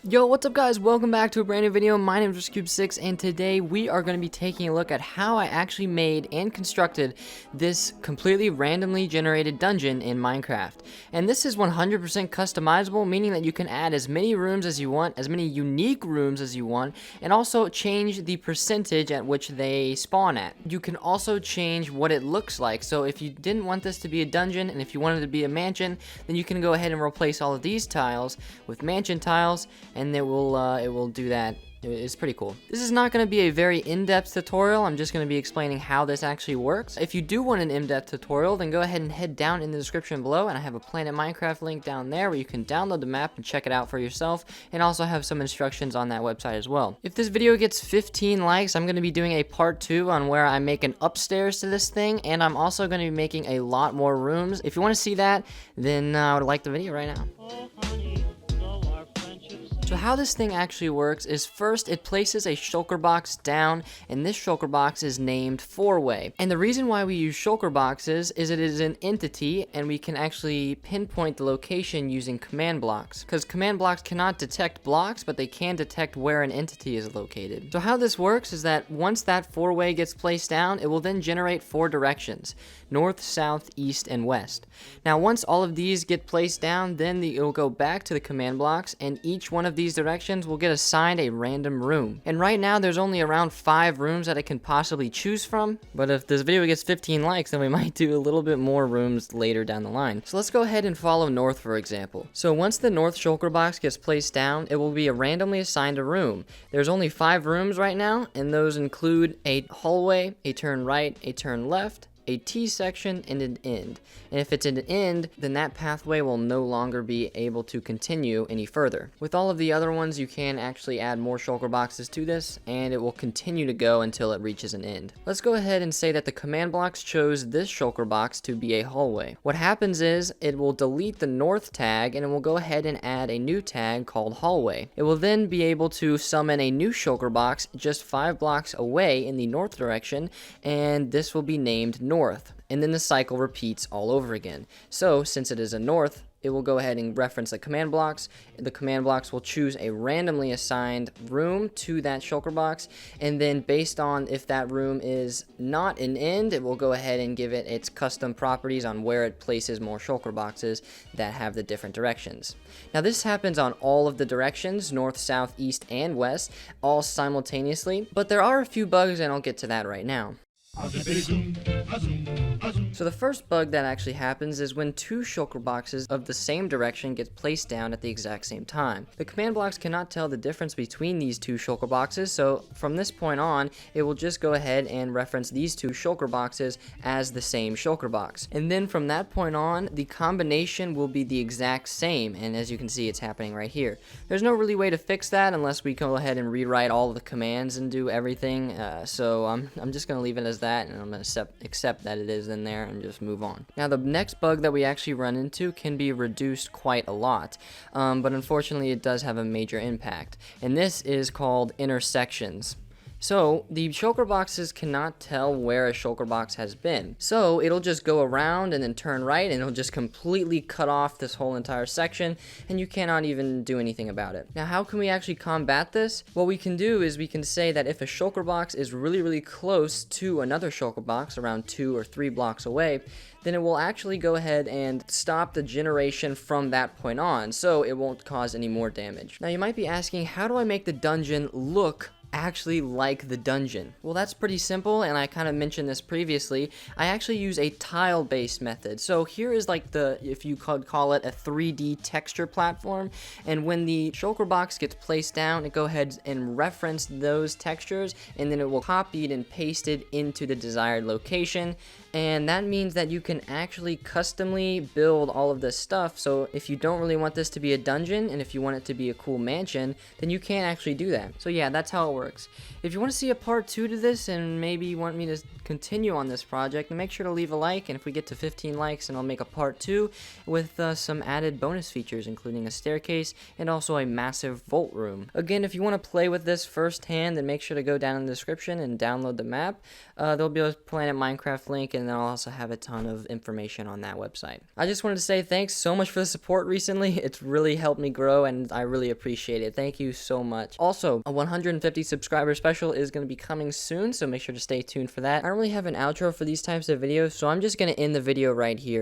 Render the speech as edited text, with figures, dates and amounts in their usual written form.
Yo, what's up guys? Welcome back to a brand new video. My name is Cube6 and today we are going to be taking a look at how I actually made and constructed this completely randomly generated dungeon in Minecraft. And this is 100% customizable, meaning that you can add as many rooms as you want, as many unique rooms as you want, and also change the percentage at which they spawn at. You can also change what it looks like. So if you didn't want this to be a dungeon and if you wanted it to be a mansion, then you can go ahead and replace all of these tiles with mansion tiles, and it will do that. It's pretty cool. This is not going to be a very in-depth tutorial. I'm just going to be explaining how this actually works. If you do want an in-depth tutorial, then go ahead and head down in the description below, and I have a Planet Minecraft link down there where you can download the map and check it out for yourself, and also have some instructions on that website as well. If this video gets 15 likes, I'm going to be doing a part 2 on where I make an upstairs to this thing, and I'm also going to be making a lot more rooms. If you want to see that, then I would like the video right now. So how this thing actually works is first it places a shulker box down, and this shulker box is named 4-way. And the reason why we use shulker boxes is it is an entity and we can actually pinpoint the location using command blocks. Because command blocks cannot detect blocks, but they can detect where an entity is located. So how this works is that once that 4-way gets placed down, it will then generate 4 directions: north, south, east, and west. Now once all of these get placed down, then it will go back to the command blocks, and each one of these directions will get assigned a random room. And right now there's only around 5 rooms that it can possibly choose from, but if this video gets 15 likes, then we might do a little bit more rooms later down the line. So let's go ahead and follow north, for example. So once the north shulker box gets placed down, it will be randomly assigned a room. There's only 5 rooms right now, and those include a hallway, a turn right, a turn left, a T section, and an end. And if it's an end, then that pathway will no longer be able to continue any further. With all of the other ones, you can actually add more shulker boxes to this, and it will continue to go until it reaches an end. Let's go ahead and say that the command blocks chose this shulker box to be a hallway. What happens is it will delete the north tag, and it will go ahead and add a new tag called hallway. It will then be able to summon a new shulker box just 5 blocks away in the north direction, and this will be named north, and then the cycle repeats all over again. So since it is a north, it will go ahead and reference the command blocks. The command blocks will choose a randomly assigned room to that shulker box, and then based on if that room is not an end, it will go ahead and give it its custom properties on where it places more shulker boxes that have the different directions. Now this happens on all of the directions, north, south, east, and west, all simultaneously, but there are a few bugs, and I'll get to that right now. So the first bug that actually happens is when 2 shulker boxes of the same direction get placed down at the exact same time. The command blocks cannot tell the difference between these 2 shulker boxes, so from this point on, it will just go ahead and reference these 2 shulker boxes as the same shulker box. And then from that point on, the combination will be the exact same, and as you can see, it's happening right here. There's no really way to fix that unless we go ahead and rewrite all of the commands and do everything, so I'm just going to leave it as that, and I'm going to accept that it is in there and just move on. Now the next bug that we actually run into can be reduced quite a lot, but unfortunately it does have a major impact, and this is called intersections. So the shulker boxes cannot tell where a shulker box has been. So it'll just go around and then turn right, and it'll just completely cut off this whole entire section, and you cannot even do anything about it. Now how can we actually combat this? What we can do is we can say that if a shulker box is really close to another shulker box, around 2 or 3 blocks away, then it will actually go ahead and stop the generation from that point on, so it won't cause any more damage. Now you might be asking, how do I make the dungeon look actually like the dungeon? Well, that's pretty simple, and I kind of mentioned this previously. I actually use a tile-based method. So here is like if you could call it a 3D texture platform, and when the shulker box gets placed down, it go ahead and reference those textures, and then it will copy it and paste it into the desired location. And that means that you can actually customly build all of this stuff. So if you don't really want this to be a dungeon, and if you want it to be a cool mansion, then you can actually do that. So yeah, that's how it works. works. If you want to see a part 2 to this and maybe you want me to continue on this project, then make sure to leave a like, and if we get to 15 likes, then I'll make a part 2 with some added bonus features, including a staircase and also a massive vault room. Again, if you want to play with this firsthand, then make sure to go down in the description and download the map. There'll be a Planet Minecraft link, and then I'll also have a ton of information on that website. I just wanted to say thanks so much for the support recently. It's really helped me grow, and I really appreciate it. Thank you so much. Also, a 150 subscriber special is going to be coming soon, so make sure to stay tuned for that. I don't really have an outro for these types of videos, so I'm just going to end the video right here.